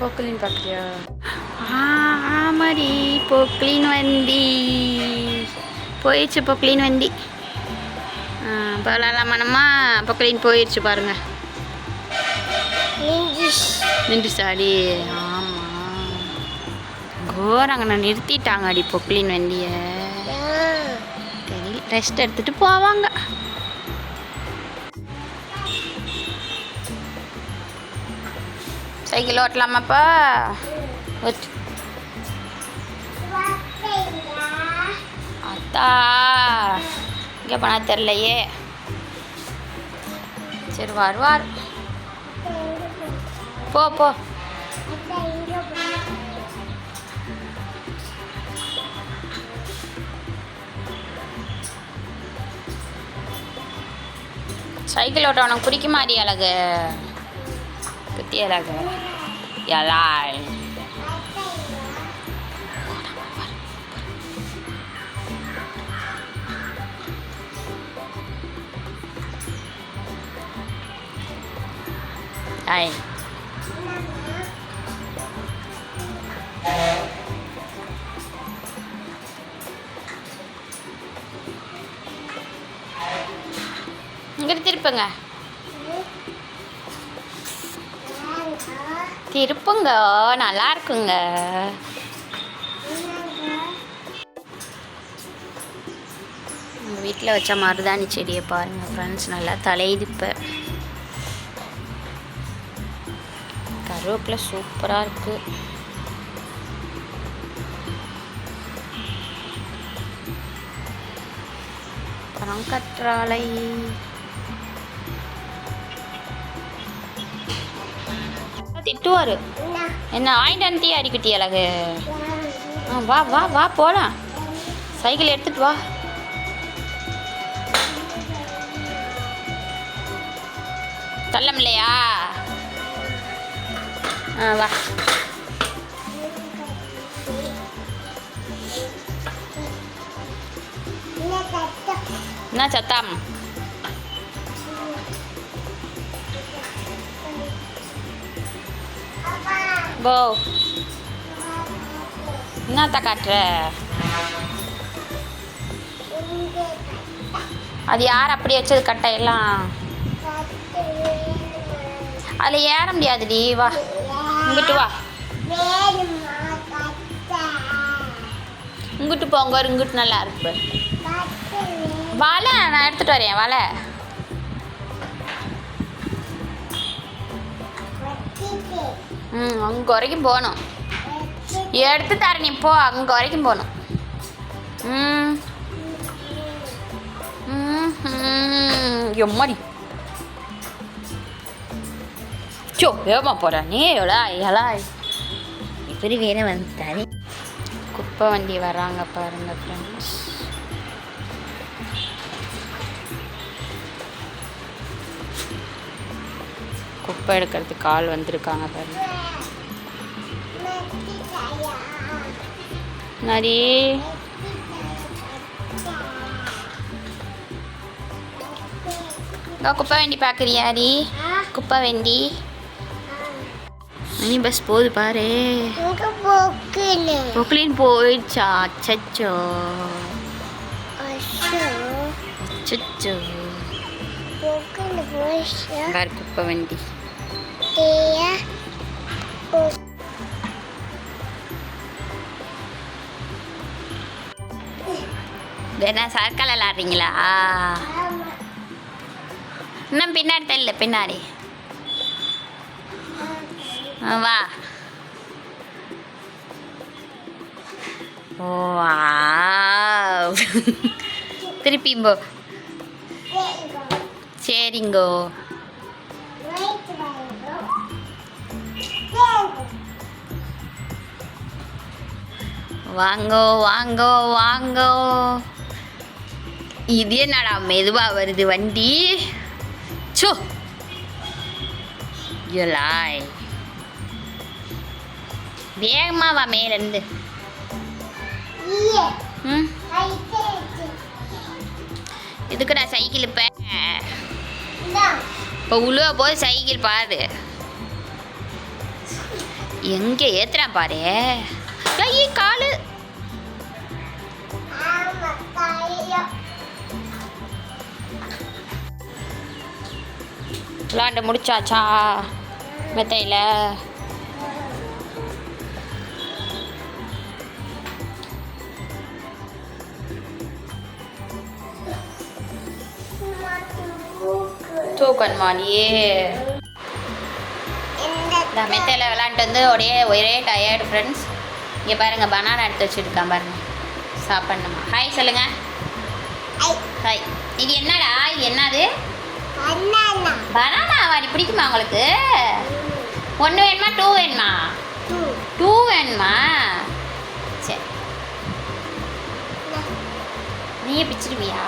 Poclain பார்க்குறியா? ஆமாடி, Poclain வண்டி போயிடுச்சு. பொக்லின் வண்டி பலாமனமா பொக்லின் போயிடுச்சு பாருங்க. நின்றுச்சாடி? ஆமாம், கோரங்கண்ணா நிறுத்திட்டாங்க அடி பொக்லின் வண்டியை. தெரியல, ரெஸ்ட் எடுத்துகிட்டு போவாங்க. சைக்கிள் ஓட்டலாமாப்பா? அத்தா இங்கே போனா தெரிலையே. சரி வருவார், போ போ. சைக்கிள் ஓட்ட உனக்கு பிடிக்குமாடி அழகு? குத்தி அழகு எலாய். ஐ இங்கிட்டு திருப்புங்க, திருப்புங்க, நல்லா இருக்குங்க. உங்கள் வீட்டில் வச்ச மருதாணி செடியை பாருங்கள் ஃப்ரெண்ட்ஸ், நல்லா தலையுது. இப்போ கருவேப்பிலை சூப்பராக இருக்குது. பனங்கற்றாழை திட்டுவார். என்ன வாங்கிட்டு வந்துட்டியா அடிக்குட்டி அழகு? வா வா வா போகலாம். சைக்கிள் எடுத்துகிட்டு வா. தள்ளம் இல்லையா? வா. என்ன சத்தம்? போ. என்னத்த காட்டுற? அது யார் அப்படி வச்சது கட்டையெல்லாம்? அதில் ஏற முடியாதுடி. வா இங்கிட்டு வா, இங்கிட்டு போங்க. இங்கிட்டு நல்லா இருக்கு. வலை நான் எடுத்துகிட்டு வரேன். வலை அங்கே வரைக்கும் போகணும். எடுத்து தர, நீ போ. அங்கே வரைக்கும் போகணும். எம்மாடி சோ வேகமாக போகிற நீ. எலாய் எலாய் இப்படி வேற வந்துட்டாரு. குப்பை வண்டி வராங்க பாருங்க ஃப்ரெண்ட்ஸ். குப்பை எடுக்கிறதுக்கு ஆள் வந்திருக்காங்க பாருங்க. நரி குப்பை வண்டி பார்க்குறியாடி? குப்பை வண்டி மணி பஸ் போகுது பாரு. பொக்லின் போயிடுச்சா? அச்சச்சோ அச்சச்சோ. பாரு குப்பை வண்டி. என்ன சர்க்கல் விளாட்றீங்களா? இன்னும் பின்னாடி தெரியல. பின்னாடி வா. ஓ திருப்பிம்போ. சரிங்கோ. வாங்கோ வாங்கோ வாங்கோ. இது என்னடா மெதுவாக வருது வண்டி? சோ எலாய் வேகமா வா மேலேருந்து. இதுக்குடா சைக்கிள். இப்போ உழுவ போது சைக்கிள் பாரு. எங்கே ஏத்துறான் பாரு. கை காலு. விளாண்டு முடிச்சாச்சா மெத்தையில்? தூக்கணுமா நீயே? இந்த மெத்தையில் விளாண்டுட்டு வந்து ஒரே டயர்டு ஃப்ரெண்ட்ஸ். இங்கே பாருங்கள் பனானா எடுத்து வச்சுருக்கான் பாருங்கள், சாப்பிட்ணுமா? ஹாய் சொல்லுங்கள். ஹாய். இது என்னடா? இது என்னது? பனானா வாடி பிடிக்குமா உங்களுக்கு? 1 வேணுமா 2 வேணுமா? 2 வேணுமா? சரி, நீயே பிச்சிருவியா?